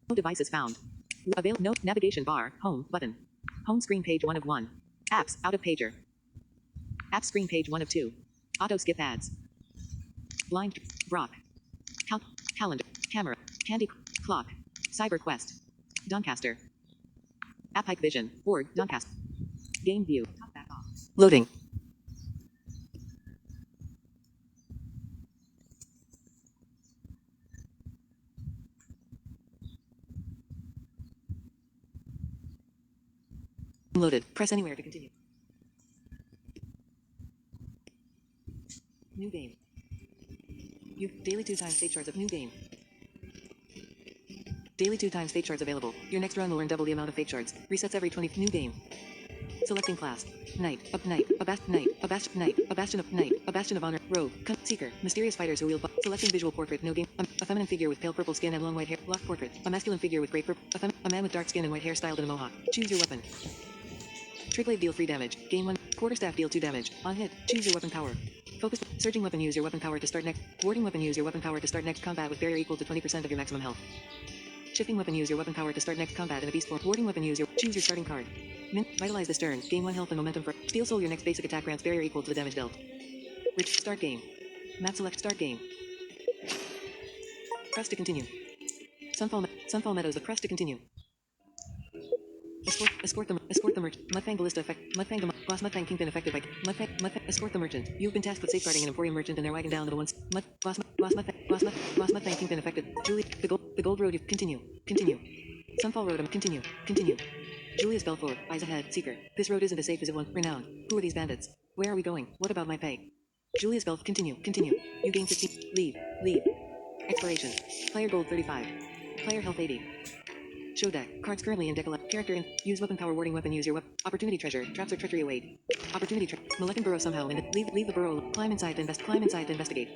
No devices found. Avail. No navigation bar. Home button. Home screen page 1 of 1. Apps out of pager. App screen page 1 of 2. Auto skip ads. Blind. Brock. Calendar. Camera. Candy. Clock. Cyber Quest. Dawncaster. App Hike Vision. Board. Dawncaster. Game view. Loading. Loaded. Press anywhere to continue. New game. You daily 2 times fate shards of new game. Daily 2 times fate shards available. Your next run will earn double the amount of fate shards. Resets every 20. New game. Selecting class. Knight. Knight. Knight. Knight. A bastion of Knight. A bastion of honor. Rogue. Seeker. Mysterious fighters who wield. Selecting visual portrait. No game. A feminine figure with pale purple skin and long white hair. Locked portrait. A masculine figure with gray purple. A man with dark skin and white hair styled in a mohawk. Choose your weapon. Trick deal 3 damage. Gain 1. Quarterstaff deal 2 damage. On hit. Choose your weapon power. Focus. Surging weapon. Use your weapon power to start next. Warding weapon. Use your weapon power to start next combat with barrier equal to 20% of your maximum health. Shifting weapon. Use your weapon power to start next combat in a beast form. Warding weapon. Use your. Choose your starting card. Vitalize this turn. Gain 1 health and momentum for. Steel Soul. Your next basic attack grants barrier equal to the damage dealt. Start game. Map select. Start game. Press to continue. Sunfall Meadows. Press to continue. Escort the merchant. Mudfang Ballista effect. Mudfang the boss. Mudfang Kingpin affected by Mudfang. Escort the merchant. You've been tasked with safeguarding an Emporium merchant and their wagon down little ones. Boss Mudfang Kingpin affected. Julie. The gold road. Continue. Sunfall road. Continue. Julius Belfort. Eyes ahead. Seeker. This road isn't as safe as it once. Renowned. Who are these bandits? Where are we going? What about my pay? Julius Belf. Continue. You gain 15. Leave. Expiration. Player gold 35. Player health 80. Show deck. Cards currently in deck 11. Character in. Use weapon power. Warding weapon. Use your weapon. Opportunity treasure. Traps or treachery await. Opportunity Malekin burrow somehow in. Leave the burrow. Climb inside to investigate.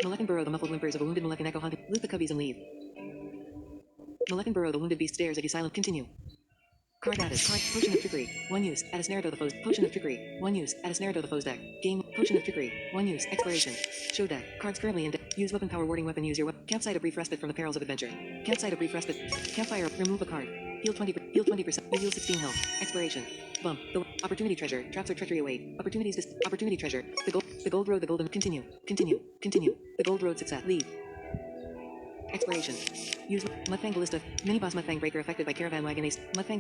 Malekin burrow. The muffled whimpers of a wounded Malekin echo hunted. Loot the cubbies and leave. Malekin burrow. The wounded beast stares at you silent. Continue. Card added. Potion of trickery. 1 use. Add a snare to the foe's. Potion of trickery. 1 use. Add a snare to the foe's deck. Game. Potion of trickery. 1 use. Expiration. Show deck. Cards currently in deck. Use weapon power. Warding weapon. Use your weapon. Campsite. A brief respite from the perils of adventure. Campsite. A brief respite. Campfire. Remove a card. Heal 20%. You heal 16 health. Expiration. Bump. The opportunity treasure. Traps or treachery await. Opportunity treasure. The gold road. The golden. Continue. The gold road success. Leave. Expiration. Use Mudfang Ballista. Mini boss Mudfang Breaker affected by Caravan Wagon Ace. Mudfang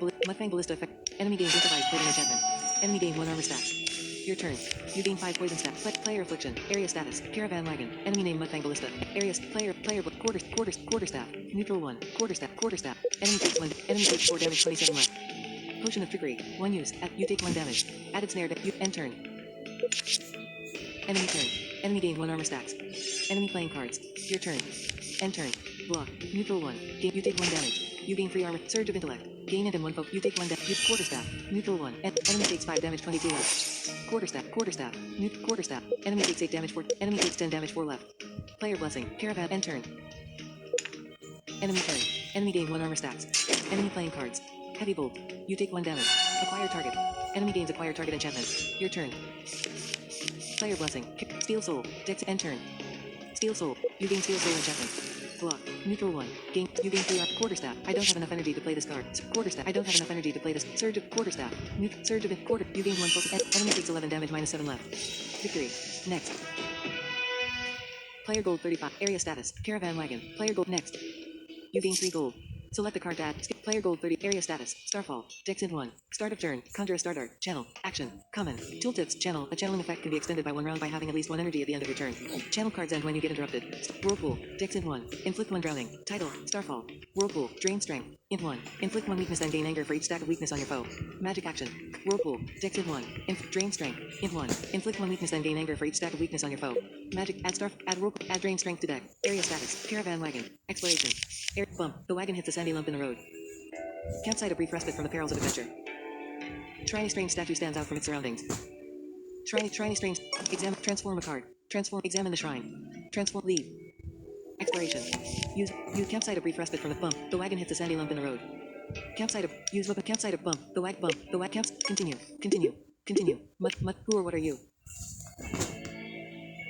Ballista effect. Enemy gains improvised poison enchantment. Enemy gain 1 armor stats. Your turn. You gain 5 poison stats. Player affliction. Area status. Caravan Wagon. Enemy name Mudfang Ballista. Area player quarterstaff. Neutral 1. Quarterstaff. Enemy takes 1. Enemy takes 4 damage. 27 left. Potion of trickery. 1 use. You take 1 damage. Added snare. You end turn. Enemy turn. Enemy gain 1 armor stacks. Enemy playing cards. Your turn. End turn. Block. Neutral 1. You take 1 damage. You gain 3 armor. Surge of intellect. Gain it in 1 focus. You take 1 damage. Use quarterstaff. Neutral 1. Enemy takes 5 damage. 22 left. Quarterstaff. Quarterstaff. Enemy takes 8 damage. 4. Enemy takes 10 damage. 4 left. Player blessing. Caravan. End turn. Enemy turn. Enemy gain 1 armor stacks. Enemy playing cards. Heavy bolt. You take 1 damage. Acquire target. Enemy gains acquire target enchantment. Your turn. Player blessing. Steel soul. Dex. End turn. Steel soul. You gain steel soul enchantment. Block. Neutral 1. You gain 3 quarterstaff. I don't have enough energy to play this card. Quarterstaff. I don't have enough energy to play this. Surge of quarterstaff. Surge of quarter. You gain 1 focus. Enemy takes 11 damage. -7 left. Victory. Next. Player gold 35. Area status. Caravan wagon. Player gold. Next. You gain 3 gold. Select the card to add. Skip player gold 30. Area status. Starfall. Dex in 1. Start of turn. Conjure a start art. Channel. Action. Common. Tooltips. Channel. A channeling effect can be extended by 1 round by having at least 1 energy at the end of your turn. Channel cards end when you get interrupted. Whirlpool. Dex in 1. Inflict 1 drowning. Title. Starfall. Whirlpool. Drain strength. Int 1. Inflict 1 weakness and gain anger for each stack of weakness on your foe. Magic action. Whirlpool. Dex in 1. Drain strength. Int 1. Inflict 1 weakness and gain anger for each stack of weakness on your foe. Magic. Add whirlpool. Add drain strength to deck. Area status. Caravan wagon. Exploration. Air bump. The wagon hits a sandy lump in the road. Campsite. A brief respite from the perils of adventure. Tiny strange statue stands out from its surroundings. Tiny strange. Transform a card. Examine the shrine. Leave. Expiration. Use campsite. A brief respite from the bump. The wagon hits a sandy lump in the road. Campsite. Use weapon. Campsite. Bump. The wag bump. The wag camps. Continue. Mud. Who or what are you?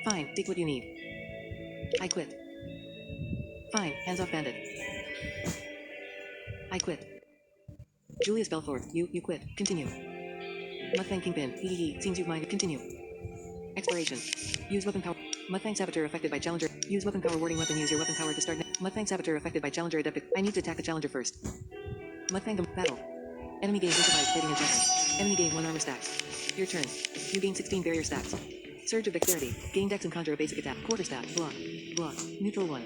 Fine. Take what you need. I quit. Fine. Hands off bandit. I quit. Julius Belfort, you quit. Continue. Mustang Kingpin, hee. Seems you've minded. Continue. Exploration. Use weapon power. Mustang Saboteur affected by Challenger. Use weapon power warding weapon. Use your weapon power to start. Mustang Saboteur affected by Challenger adepted. I need to attack the Challenger first. Mustang battle. Enemy gains improvised plating enchantment. Enemy gain 1 armor stacks. Your turn. You gain 16 barrier stacks. Surge of dexterity. Gain dex and conjure a basic attack. Quarterstaff. Block. Block. Neutral 1.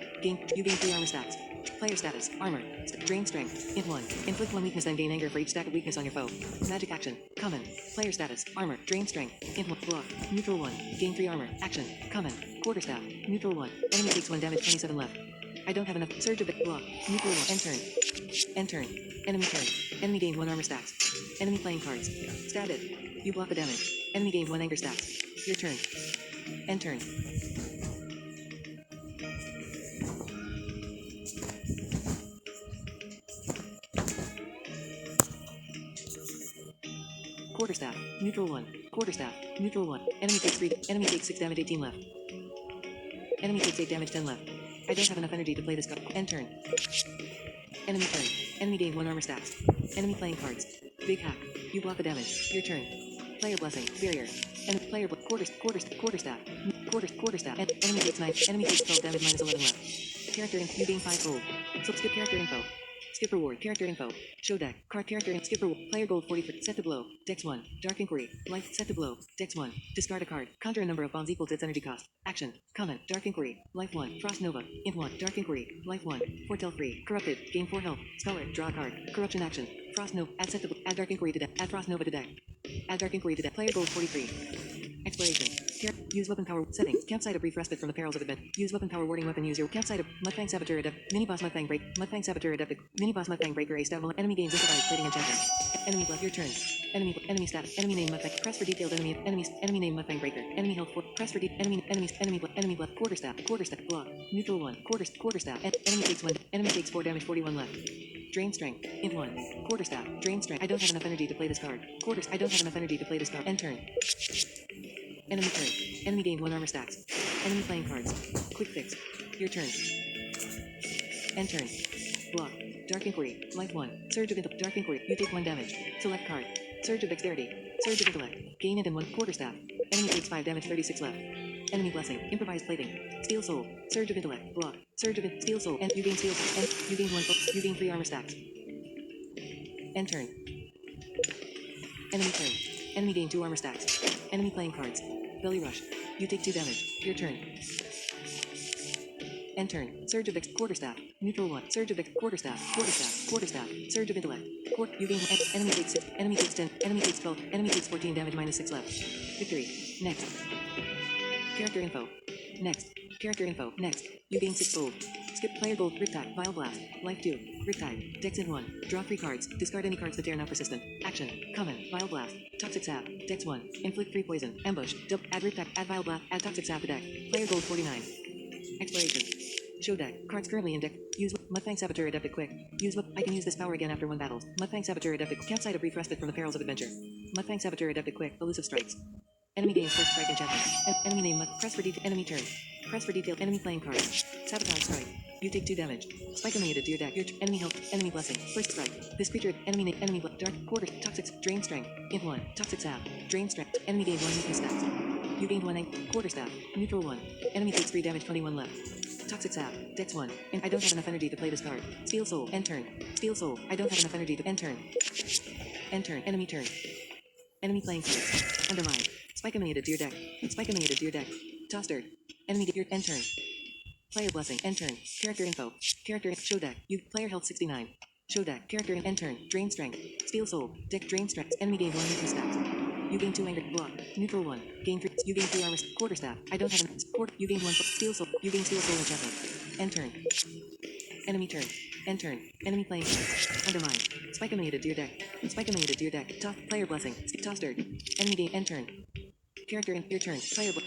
You gain 3 armor stacks. Player status. Armor. Drain strength. Int 1. Inflict 1 weakness then gain anger for each stack of weakness on your foe. Magic action. Common. Player status. Armor. Drain strength. Int 1. Block. Neutral 1. Gain 3 armor. Action. Common. Quarterstaff. Neutral 1. Enemy takes 1 damage. 27 left. I don't have enough. Surge of block. Neutral 1. End turn. End turn. Enemy turn. Enemy gain 1 armor stacks. Enemy playing cards. Stabbed. You block the damage. Enemy gain 1 anger stacks. Your turn. End turn. Quarterstaff. Neutral 1. Quarterstaff. Neutral 1. Enemy takes 3. Enemy takes 6 damage. 18 left. Enemy takes 8 damage. 10 left. I don't have enough energy to play this card. End turn. Enemy turn. Enemy gain 1 armor stacks. Enemy playing cards. Big hack. You block the damage. Your turn. Player blessing. Barrier. Enemy player quarterstaff. Quarterstaff. Enemy takes 9. Enemy takes 12 damage. Minus 11 left. Character info. You gain 5 gold. So skip character info. Skip reward. Character info. Show deck. Card character and skip reward. Player gold 40 for set to blow. Dex 1. Dark inquiry. Life set to blow. Dex 1. Discard a card. Conjure a number of bombs equal to its energy cost. Action. Comment. Dark inquiry. Life 1. Frost Nova. Int 1. Dark inquiry. Life 1. Foretell free. Corrupted. Gain 4 health. Scholar. Draw a card. Corruption action. Frost Nova. Add set to add Dark inquiry to deck. Add Frost Nova to deck. Add Dark inquiry to deck. Player gold 43. Exploration. Use weapon power settings. Campsite a brief respite from the perils of advent. Use weapon power warding weapon. Use your campsite of Mustang Saboteur adept. Mini boss Mustang break. Mustang Saboteur adept. Mini boss Mustang breaker. A stab. Enemy gains improvised plating enchantment. Enemy left. Your turn. Enemy status. Enemy name Mustang. Press for detailed enemy. Enemies. Enemy name Mustang breaker. Enemy health 4. Press for enemy left. Quarterstaff. Block. Neutral 1. Quarterstaff. Enemy takes 1. Enemy takes 4 damage. 41 left. Drain strength. Int 1. Quarterstaff. Drain strength. I don't have enough energy to play this card. I don't have enough energy to play this card. End turn. Enemy turn. Enemy gained 1 armor stacks. Enemy playing cards. Quick fix. Your turn. End turn. Block. Dark inquiry. Life 1. Surge of Dark inquiry. You take 1 damage. Select card. Surge of dexterity. Surge of intellect. Gain it in 1. Quarterstaff. Enemy takes 5 damage. 36 left. Enemy blessing. Improvised plating. Steel soul. Surge of intellect. Block. Surge of steel soul. And you gain steel. And you gain 1. You gain 3 armor stacks. End turn. Enemy turn. Enemy gain 2 armor stacks. Enemy playing cards. Belly rush. You take 2 damage. Your turn. End turn. Surge of quarterstaff. Neutral 1. Surge of quarterstaff. Surge of intellect. You gain. Enemy takes 6. Enemy takes 10. Enemy takes 12. Enemy takes 14 damage. Minus 6 left. Victory. Next. Character info. Next. Character info. Next. You gain 6 gold. Skip player gold. Riptide. Vile blast. Life 2. Riptide. Dex in 1. Draw 3 cards. Discard any cards that are not persistent. Action. Comment. Vile blast. Toxic sap. Dex 1. Inflict 3 poison. Ambush. Add Riptide. Add Vile blast. Add toxic sap to deck. Player gold 49. Exploration. Show deck. Cards currently in deck. Use Mustang Saboteur adepted quick. I can use this power again after 1 battle. Mustang Saboteur adepted. Campsite a brief respite from the perils of adventure. Mustang Saboteur adepted quick. Elusive strikes. Enemy gains first strike enchantment. Enemy name. Press for detail. Enemy turn. Press for detail. Enemy playing cards. Sabotage strike. You take 2 damage. Spike emanated to your deck. Your enemy health. Enemy blessing. First strike. This creature. Enemy name. Enemy dark quarter. Toxic. Drain strength. Int 1. Toxic sap. Drain strength. Enemy gained 1 weakness stacks. You gained 1 quarterstaff. Neutral 1. Enemy takes 3 damage. 21 left. Toxic sap. Dex 1. And I don't have enough energy to play this card. Steel soul. End turn. Steel soul. I don't have enough energy to end turn. End turn. Enemy turn. Enemy playing cards. Undermine. Spike emanated to your deck. Spike emanated to your deck. Tossed. Enemy get your end turn. Player blessing. End turn. Character info. Character show deck. You player health 69. Show deck. Character end turn. Drain strength. Steel soul. Deck drain strength. Enemy gain 1 weakness stacks. You gain 2 anger. Block. Neutral 1. Gain 3. You gain 3 armor. Quarterstaff. I don't have an quarter. You gain 1 steel soul. You gain steel soul enchantment. End turn. Enemy turn. End turn. Enemy playing cards. Undermine. Spike emanated to your deck. Spike emanated to your deck. Player blessing. Tossed. Enemy gain. End turn. Character in your turn.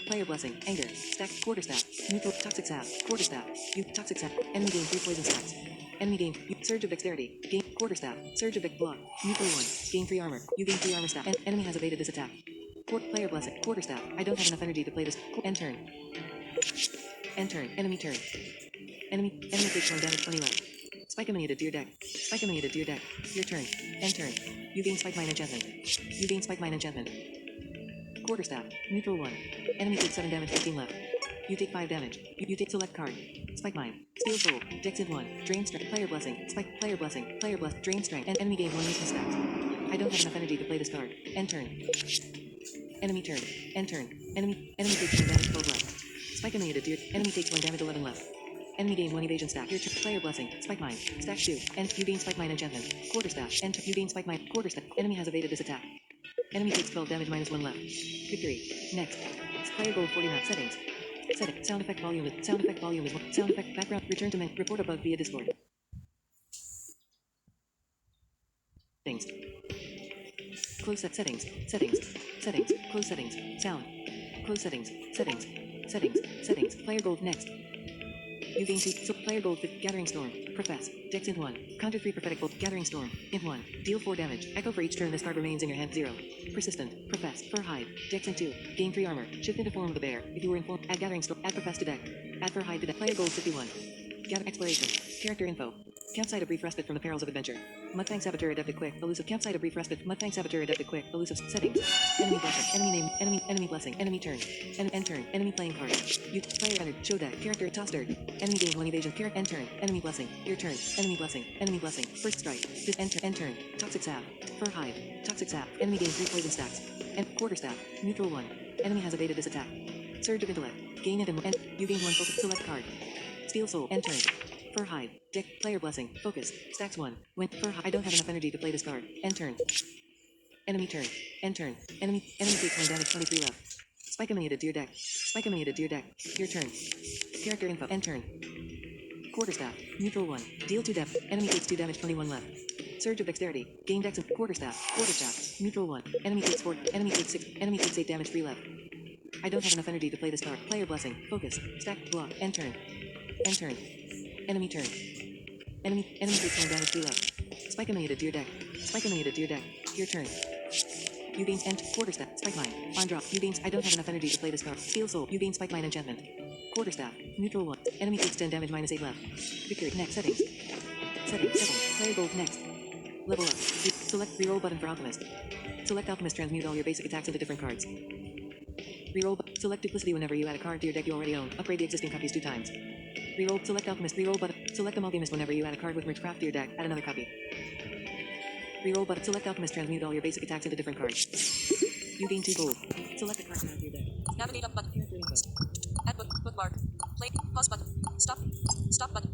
Player blessing. Anger. Stack. Quarterstaff. Neutral. Toxic sap. Quarterstaff. You toxic sap. Enemy gain 3 poison stacks. Enemy gain. Surge of dexterity. Gain quarterstaff. Surge of block. Neutral 1. Gain 3 armor. You gain 3 armor staff. Enemy has evaded this attack. Player blessing. Quarterstaff. I don't have enough energy to play this. End turn. End turn. Enemy turn. Enemy takes 1 damage. 20 left. Spike added to your deck. Spike added to your deck. Your turn. End turn. You gain Spike Mine enchantment. You gain Spike Mine enchantment. Quarterstaff. Neutral 1. Enemy takes 7 damage, 15 left. You take 5 damage. You take select card. Spike Mine. Steel Soul. Dex in 1. Drain Strength. Player Blessing. Spike. Player Blessing. Player Bless. Drain Strength. And enemy gain 1 weakness stacks. I don't have enough energy to play this card. End turn. Enemy turn. End turn. Enemy takes 1 damage, 12 left. Spike added to your enemy takes 1 damage, 11 left. Enemy gain 1 evasion stack. Your turn. Player Blessing. Spike Mine. Stack 2. And you gain Spike Mine enchantment. Quarterstaff. And you gain Spike Mine. Quarterstaff. Enemy has evaded this attack. Enemy takes 12 damage, minus 1 left. Victory. Next. Player goal 49. Settings. Setting. Sound effect volume is 1. Sound effect background. Return to men. Report a bug via Discord. Settings. Close set settings. Settings. Close settings. Sound. Close settings. Settings. Player gold next. You gain 2. So player gold with Gathering Storm. Profess. Dex in 1. Counter 3 prophetic bolt. Gathering Storm. In 1. Deal 4 damage. Echo for each turn this card remains in your hand 0. Persistent. Profess. Fur hide. Dex in 2. Gain 3 armor. Shift into form of the bear. If you were in form, add Gathering Storm. Add Profess to deck. Add Fur hide to deck. Player gold 51. Gather exploration. Character info. Campsite of brief respite from the perils of adventure. Mudfang Saboteur adapted quick. Elusive campsite of brief respite. Mudfang Saboteur adapted quick. Elusive settings. Enemy blessing. Enemy name. Enemy blessing. Enemy turn. End turn. Enemy playing card. You player entered. Show deck. Character tossed. Enemy gain 1 evasion. Character end turn. Enemy blessing. Your turn. Enemy blessing. First strike. This end turn. Toxic sap. Fur hide. Toxic sap. Enemy gain 3 poison stacks. And quarterstaff. Neutral 1. Enemy has evaded this attack. Surge of intellect. Gain it and you gain 1 focus. Select card. Steel soul. End turn. Fur hide. Deck. Player blessing. Focus. Stacks 1. When fur hide. I don't have enough energy to play this card. End turn. Enemy turn. End turn. Enemy takes 1 damage. 23 left. Spike added to your deck. Your turn. Character info. End turn. Quarterstaff. Neutral 1. Deal 2 depth. Enemy takes 2 damage. 21 left. Surge of dexterity. Gain dex and quarterstaff. Neutral 1. Enemy takes 4. Enemy takes 6. Enemy takes 8 damage. 3 left. I don't have enough energy to play this card. Player blessing. Focus. Stack. Block. End turn. Enemy turn. Enemy takes 1 damage. 3 left. Spike added to your deck. Your turn. You gain quarterstaff. Spike mine. On drop. You gain. I don't have enough energy to play this card. Steel soul. You gain Spike mine enchantment. Quarterstaff. Neutral 1. Enemy takes 10 damage. Minus 8 left. Victory. Next settings. Player gold next. Level up. Select reroll button for alchemist. Select alchemist. Transmute all your basic attacks into different cards. Reroll. Select duplicity whenever you add a card to your deck you already own. Upgrade the existing copies 2 times. Reroll. Select alchemist. Reroll button. Select amalgamist whenever you add a card with Merge Craft to your deck. Add another copy. Reroll button. Select alchemist. Transmute all your basic attacks into different cards. You gain 2 gold. Select a card to add to your deck. Navigate up button. Add bookmark. Play. Pause button. Stop button.